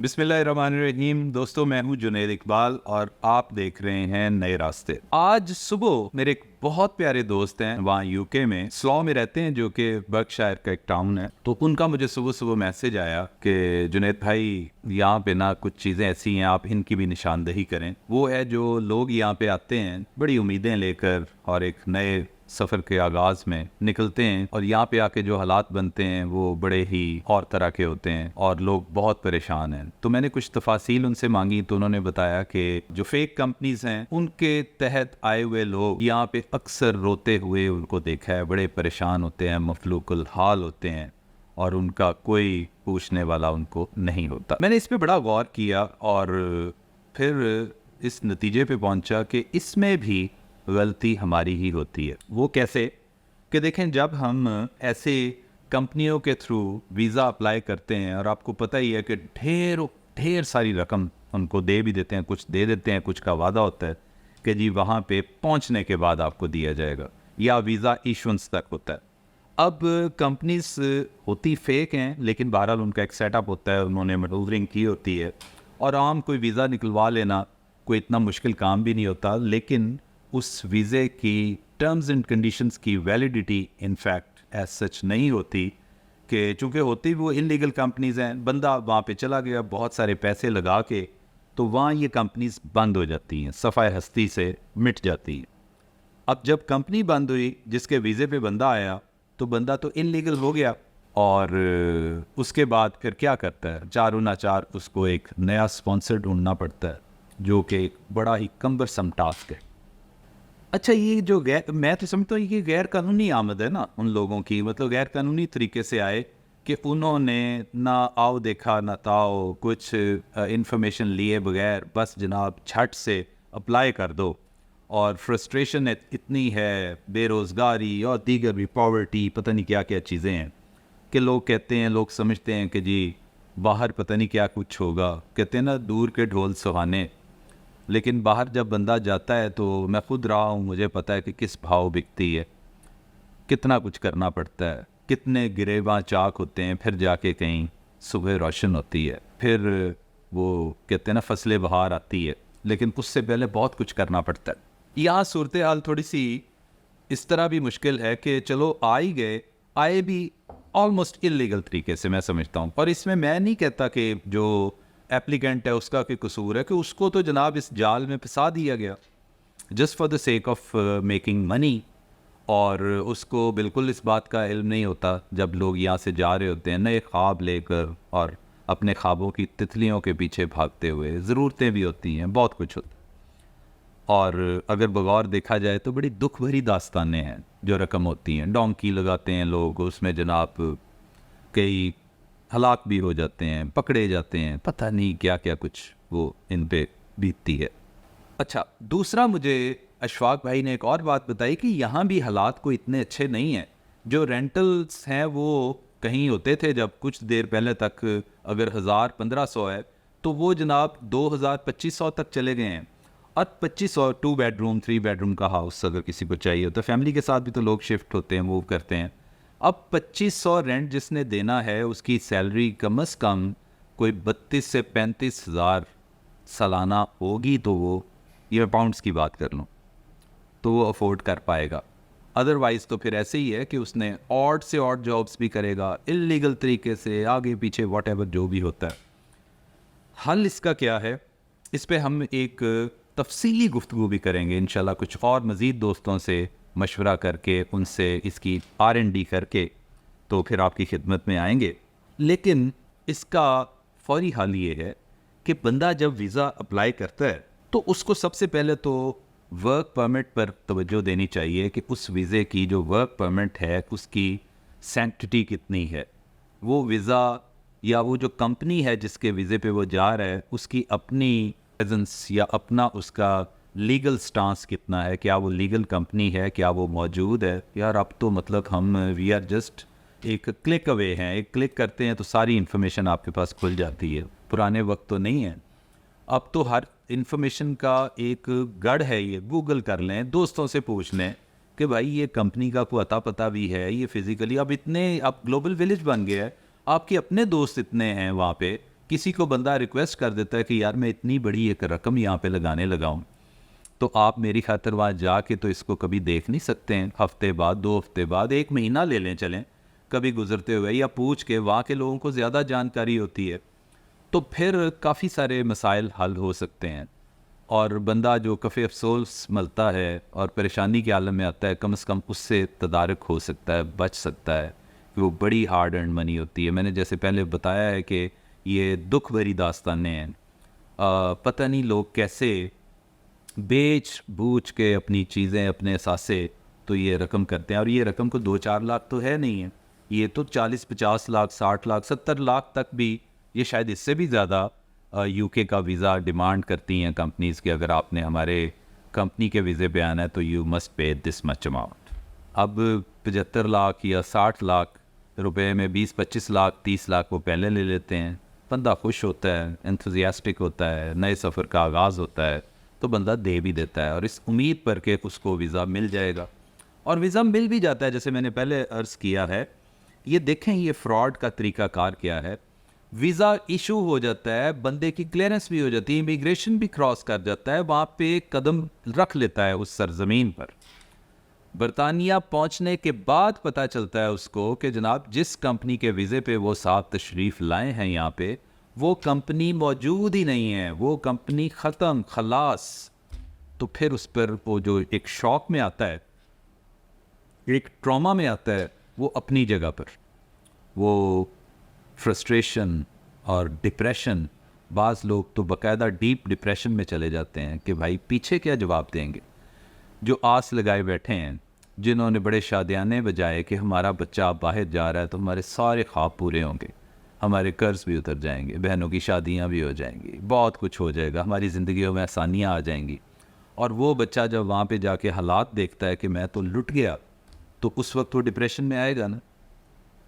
बिस्मिल्लाहिर्रहमानिर्रहीम। दोस्तों, मैं हूं जुनैद इकबाल और आप देख रहे हैं नए रास्ते। आज सुबह मेरे एक बहुत प्यारे दोस्त हैं, वहाँ यूके में स्लॉ में रहते हैं, जो कि बर्कशायर का एक टाउन है। तो उनका मुझे सुबह सुबह मैसेज आया कि जुनैद भाई, यहाँ पे ना कुछ चीज़ें ऐसी हैं, आप इनकी भी निशानदेही करें। वो है जो लोग यहाँ पे आते हैं बड़ी उम्मीदें लेकर और एक नए सफ़र के आगाज़ में निकलते हैं, और यहाँ पे आके जो हालात बनते हैं वो बड़े ही और तरह के होते हैं और लोग बहुत परेशान हैं। तो मैंने कुछ तफासील उनसे मांगी, तो उन्होंने बताया कि जो फेक कंपनीज हैं उनके तहत आए हुए लोग यहाँ पे अक्सर रोते हुए उनको देखा है, बड़े परेशान होते हैं, मफलूकुल हाल होते हैं और उनका कोई पूछने वाला उनको नहीं होता। मैंने इस पे बड़ा गौर किया और फिर इस नतीजे पे पहुंचा कि इसमें भी गलती हमारी ही होती है। वो कैसे? कि देखें, जब हम ऐसे कंपनियों के थ्रू वीज़ा अप्लाई करते हैं और आपको पता ही है कि ढेर सारी रकम उनको दे भी देते हैं, कुछ दे देते हैं, कुछ का वादा होता है कि जी वहाँ पे पहुँचने के बाद आपको दिया जाएगा, या वीज़ा इशुएंस तक होता है। अब कंपनीज होती फेक हैं, लेकिन बहरहाल उनका एक सेटअप होता है, उन्होंने मैनूवरिंग की होती है, और आम कोई वीज़ा निकलवा लेना कोई इतना मुश्किल काम भी नहीं होता। लेकिन उस वीज़े की टर्म्स एंड कंडीशंस की वैलिडिटी इनफैक्ट एज सच नहीं होती, कि चूँकि होती वो इलीगल कंपनीज़ हैं। बंदा वहाँ पे चला गया बहुत सारे पैसे लगा के, तो वहाँ ये कंपनीज़ बंद हो जाती हैं, सफ़ाए हस्ती से मिट जाती हैं। अब जब कंपनी बंद हुई, जिसके वीज़े पे बंदा आया, तो बंदा तो इलीगल हो गया, और उसके बाद फिर क्या करता है, चारों नाचार उसको एक नया स्पॉन्सर ढूंढना पड़ता है, जो कि एक बड़ा ही कम्बरसम टास्क है। अच्छा, ये जो मैं तो समझता हूँ ये गैर कानूनी आमद है ना उन लोगों की, मतलब गैर कानूनी तरीके से आए कि उन्होंने ना आओ देखा ना ताओ, कुछ इन्फॉर्मेशन लिए बगैर बस जनाब झट से अप्लाई कर दो। और फ्रस्ट्रेशन इतनी है, बेरोज़गारी और दीगर भी, पॉवर्टी, पता नहीं क्या क्या चीज़ें हैं कि लोग कहते हैं, लोग समझते हैं कि जी बाहर पता नहीं क्या कुछ होगा। कहते हैं ना, दूर के ढोल सुहाने, लेकिन बाहर जब बंदा जाता है तो मैं खुद रहा हूँ, मुझे पता है कि किस भाव बिकती है, कितना कुछ करना पड़ता है, कितने गिरेबां चाक होते हैं, फिर जाके कहीं सुबह रोशन होती है, फिर वो कहते हैं ना फसले बहार आती है, लेकिन उससे पहले बहुत कुछ करना पड़ता है। यहाँ सूरत हाल थोड़ी सी इस तरह भी मुश्किल है कि चलो आ ही गए, आए भी ऑलमोस्ट इलीगल तरीके से, मैं समझता हूँ। और इसमें मैं नहीं कहता कि जो एप्लीकेंट है उसका कोई कसूर है, कि उसको तो जनाब इस जाल में फंसा दिया गया just for the sake of making money, और उसको बिल्कुल इस बात का इल्म नहीं होता जब लोग यहाँ से जा रहे होते हैं नए ख्वाब लेकर और अपने ख्वाबों की तितलियों के पीछे भागते हुए। ज़रूरतें भी होती हैं, बहुत कुछ होता है, और अगर बगौर देखा जाए तो बड़ी दुख भरी दास्तानें हैं जो रकम होती हैं। डोंकी लगाते हैं लोग, उसमें जनाब कई हलाक भी हो जाते हैं, पकड़े जाते हैं, पता नहीं क्या क्या कुछ वो इन पे बीतती है। अच्छा, दूसरा मुझे अशफाक भाई ने एक और बात बताई कि यहाँ भी हालात को इतने अच्छे नहीं हैं। जो रेंटल्स हैं वो कहीं होते थे जब कुछ देर पहले तक, अगर 1000-1500 है तो वो जनाब 2000-2500 तक चले गए हैं। और 2500 2 बेडरूम 3 बेडरूम का हाउस अगर किसी को चाहिए तो फैमिली के साथ भी तो लोग शिफ्ट होते हैं, मूव करते हैं। अब 2500 रेंट जिसने देना है, उसकी सैलरी कम से कम कोई 32 से 35 हज़ार सालाना होगी, तो वो, ये पाउंड्स की बात कर लूँ, तो वो अफोर्ड कर पाएगा। अदरवाइज़ तो फिर ऐसे ही है कि उसने ऑड से ऑड जॉब्स भी करेगा, इलीगल तरीके से आगे पीछे, वॉटेवर जो भी होता है। हल इसका क्या है, इस पे हम एक तफसीली गुफ्तगू भी करेंगे इंशाल्लाह, कुछ और मज़ीद दोस्तों से मशवरा करके, उनसे इसकी R&D करके, तो फिर आपकी खिदमत में आएंगे। लेकिन इसका फौरी हल ये है कि बंदा जब वीज़ा अप्लाई करता है तो उसको सबसे पहले तो वर्क परमिट पर तवज्जो देनी चाहिए कि उस वीज़े की जो वर्क परमिट है उसकी सैंक्टिटी कितनी है। वो वीज़ा या वो जो कंपनी है जिसके वीज़े पे वो जा रहा है, उसकी अपनी प्रेजेंस या अपना उसका लीगल स्टांस कितना है, क्या वो लीगल कंपनी है, क्या वो मौजूद है। यार अब तो मतलब हम वी आर जस्ट एक क्लिक अवे हैं, एक क्लिक करते हैं तो सारी इन्फॉर्मेशन आपके पास खुल जाती है। पुराने वक्त तो नहीं है, अब तो हर इन्फॉर्मेशन का एक गढ़ है। ये गूगल कर लें, दोस्तों से पूछ लें कि भाई ये कंपनी का कोई अता पता भी है, ये फिज़िकली अब इतने, अब ग्लोबल विलेज बन गया है, आपके अपने दोस्त इतने हैं वहाँ पे किसी को बंदा रिक्वेस्ट कर देता है कि यार मैं इतनी बड़ी एक रकम यहाँ पे लगाने लगा हूँ, तो आप मेरी खातिर वहाँ जाके तो इसको कभी देख नहीं सकते हैं, हफ्ते बाद, 2 हफ्ते बाद, 1 महीना ले लें चलें कभी गुजरते हुए, या पूछ के, वहाँ के लोगों को ज़्यादा जानकारी होती है, तो फिर काफ़ी सारे मसाइल हल हो सकते हैं। और बंदा जो कफ़े अफसोस मलता है और परेशानी के आलम में आता है, कम से कम उससे तदारक हो सकता है, बच सकता है, कि वो बड़ी हार्ड अर्न मनी होती है। मैंने जैसे पहले बताया है कि ये दुख भरी दास्तानें हैं। पता नहीं लोग कैसे बेच बूझ के अपनी चीज़ें, अपने असासे तो ये रकम करते हैं, और ये रकम को 2-4 लाख तो है नहीं है, ये तो 40-50 लाख, 60 लाख, 70 लाख तक भी, ये शायद इससे भी ज़्यादा यूके का वीज़ा डिमांड करती हैं कंपनीज़ कि अगर आपने हमारे कंपनी के वीज़े पे आना है तो you must pay this much amount. अब 75 लाख या 60 लाख रुपए में 20-25 लाख, 30 लाख वो पहले ले लेते हैं। बंदा खुश होता है, एंथुजियास्टिक होता है, नए सफ़र का आगाज़ होता है, तो बंदा दे भी देता है, और इस उम्मीद पर कि उसको वीज़ा मिल जाएगा, और वीज़ा मिल भी जाता है। जैसे मैंने पहले अर्ज़ किया है, ये देखें ये फ्रॉड का तरीक़ाकार क्या है। वीज़ा इशू हो जाता है, बंदे की क्लियरेंस भी हो जाती है, इमिग्रेशन भी क्रॉस कर जाता है, वहाँ पे कदम रख लेता है उस सरजमीन पर। बरतानिया पहुँचने के बाद पता चलता है उसको कि जनाब जिस कंपनी के वीज़े पे वो साहब तशरीफ़ लाए हैं यहाँ पे, वो कंपनी मौजूद ही नहीं है, वो कंपनी ख़त्म, खलास। तो फिर उस पर वो जो एक शॉक में आता है, एक ट्रॉमा में आता है, वो अपनी जगह पर, वो फ्रस्ट्रेशन और डिप्रेशन, बाज़ लोग तो बाकायदा डीप डिप्रेशन में चले जाते हैं कि भाई पीछे क्या जवाब देंगे। जो आस लगाए बैठे हैं, जिन्होंने बड़े शादियाने बजाए कि हमारा बच्चा बाहर जा रहा है तो हमारे सारे ख्वाब पूरे होंगे, हमारे कर्ज भी उतर जाएंगे, बहनों की शादियां भी हो जाएंगी, बहुत कुछ हो जाएगा, हमारी ज़िंदगियों में आसानियां आ जाएंगी। और वो बच्चा जब वहाँ पे जाके हालात देखता है कि मैं तो लुट गया, तो उस वक्त वो डिप्रेशन में आएगा ना।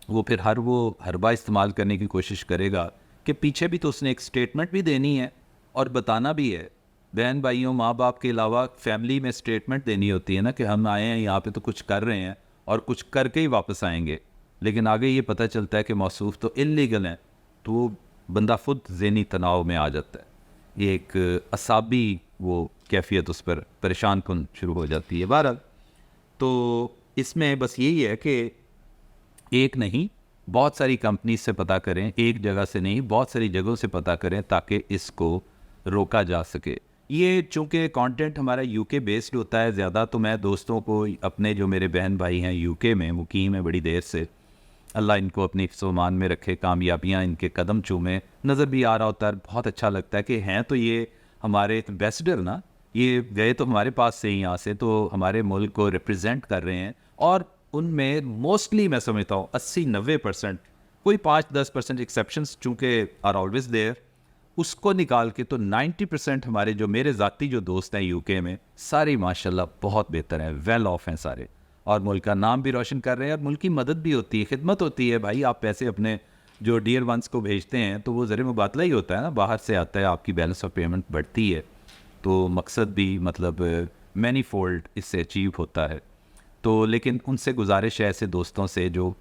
वो फिर वो हरबा इस्तेमाल करने की कोशिश करेगा कि पीछे भी तो उसने एक स्टेटमेंट भी देनी है और बताना भी है। बहन भाइयों, माँ बाप के अलावा फैमिली में स्टेटमेंट देनी होती है ना कि हम आए हैं यहाँ पे तो कुछ कर रहे हैं और कुछ करके ही वापस आएंगे। लेकिन आगे ये पता चलता है कि मौसूफ तो इल्लीगल हैं, तो वो बंदा खुद ज़हनी तनाव में आ जाता है। ये एक असाबी वो कैफियत उस पर परेशान कन शुरू हो जाती है। बहरहाल तो इसमें बस यही है कि एक नहीं, बहुत सारी कंपनी से पता करें, एक जगह से नहीं, बहुत सारी जगहों से पता करें ताकि इसको रोका जा सके। ये चूँकि कंटेंट हमारा यूके बेस्ड होता है ज़्यादा, तो मैं दोस्तों को, अपने जो मेरे बहन भाई हैं यूके में, मुकीम है बड़ी देर से, अल्लाह इनको अपनी हिफ्ज़-ओ-मान में रखे, कामयाबियाँ इनके कदम चूमें, नज़र भी आ रहा होता है, बहुत अच्छा लगता है कि हैं तो ये हमारे एम्बेसडर ना, ये गए तो हमारे पास से ही, यहाँ से तो हमारे मुल्क को रिप्रेजेंट कर रहे हैं। और उनमें मोस्टली मैं समझता हूँ 80-90%, कोई 5-10% एक्सेप्शंस चूँकि आर ऑलवेज देयर, उसको निकाल के तो 90% हमारे जो मेरे ज़ाती जो दोस्त हैं यूके में, सारे माशाल्लाह बहुत बेहतर हैं, वेल ऑफ हैं सारे, और मुल्क का नाम भी रोशन कर रहे हैं, और मुल्क की मदद भी होती है, खिदमत होती है। भाई आप पैसे अपने जो डियर वंस को भेजते हैं तो वो ज़रिए मुबादला ही होता है ना, बाहर से आता है, आपकी बैलेंस ऑफ पेमेंट बढ़ती है, तो मकसद भी मतलब मैनी फोल्ड इससे अचीव होता है। तो लेकिन उनसे गुजारिश है ऐसे दोस्तों से जो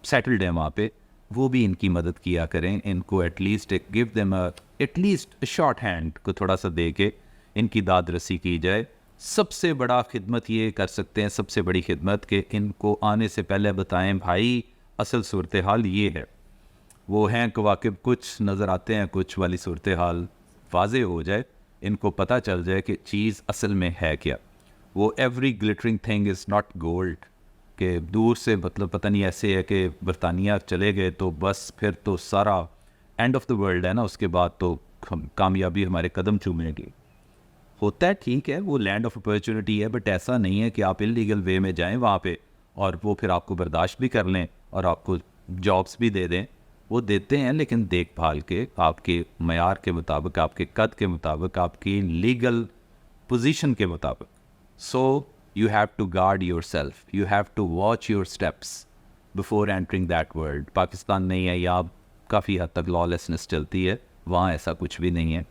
सेटल्ड हैं वहाँ पे, वो भी इनकी मदद किया करें, इनको at least give them at least short hand को थोड़ा सा दे के इनकी दाद रसी की जाए। सबसे बड़ा खिदमत ये कर सकते हैं, सबसे बड़ी खिदमत, कि इनको आने से पहले बताएं भाई असल सूरत हाल ये है। वो हैं कवाकिब, कुछ नज़र आते हैं कुछ, वाली सूरत हाल वाज़े हो जाए, इनको पता चल जाए कि चीज़ असल में है क्या। वो every glittering thing is not gold, कि दूर से मतलब पता नहीं ऐसे है कि बरतानिया चले गए तो बस फिर तो सारा एंड ऑफ द वर्ल्ड है ना, उसके बाद तो कामयाबी हमारे कदम चूमेगी। होता है, ठीक है, वो लैंड ऑफ अपॉर्चुनिटी है, बट ऐसा नहीं है कि आप इलीगल वे में जाएं वहाँ पे और वो फिर आपको बर्दाश्त भी कर लें और आपको जॉब्स भी दे दें। वो देते हैं लेकिन देखभाल के, आपके मयार के मुताबिक, आपके कद के मुताबिक, आपकी लीगल पोजीशन के मुताबिक। So you have to guard yourself, you have to watch your steps before entering that world. Pakistan नहीं है, या काफ़ी हद तक लॉलेसनेस चलती है, वहाँ ऐसा कुछ भी नहीं है।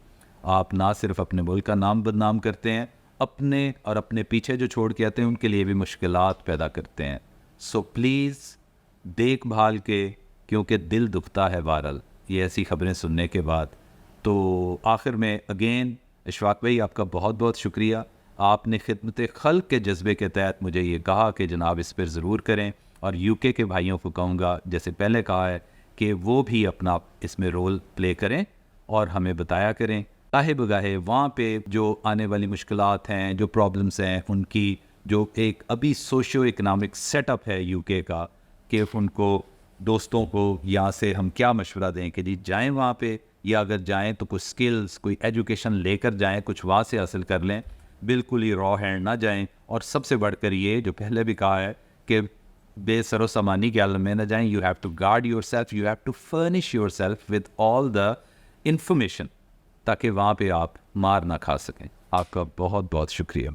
आप ना सिर्फ अपने मुल्क का नाम बदनाम करते हैं, अपने और अपने पीछे जो छोड़ के आते हैं उनके लिए भी मुश्किलात पैदा करते हैं। सो प्लीज़ देखभाल के, क्योंकि दिल दुखता है बहरहाल, ये ऐसी खबरें सुनने के बाद। तो आखिर में अगेन इशफाक भाई आपका बहुत बहुत शुक्रिया। आपने खिदमत खल्क के जज्बे के तहत मुझे ये कहा कि जनाब इस पर ज़रूर करें, और यूके के भाइयों को कहूँगा जैसे पहले कहा है कि वो भी अपना इसमें रोल प्ले करें और हमें बताया करें, ताहे बगाहे वहाँ पे जो आने वाली मुश्किलात हैं, जो प्रॉब्लम्स हैं, उनकी जो एक अभी सोशो इकनॉमिक सेटअप है यूके का, कि उनको दोस्तों को यहाँ से हम क्या मशवरा दें कि जी जाएं वहाँ पे, या अगर जाएं तो कुछ स्किल्स, कोई एजुकेशन लेकर जाएं, कुछ वहाँ से हासिल कर लें, बिल्कुल ही रॉ हैंड ना जाएं। और सबसे बढ़कर ये जो पहले भी कहा है कि बेसरो सामानी के आलम में ना जाएं। You have to guard yourself, you have to furnish yourself with all the information, ताकि वहाँ पे आप मार ना खा सकें। आपका बहुत बहुत शुक्रिया।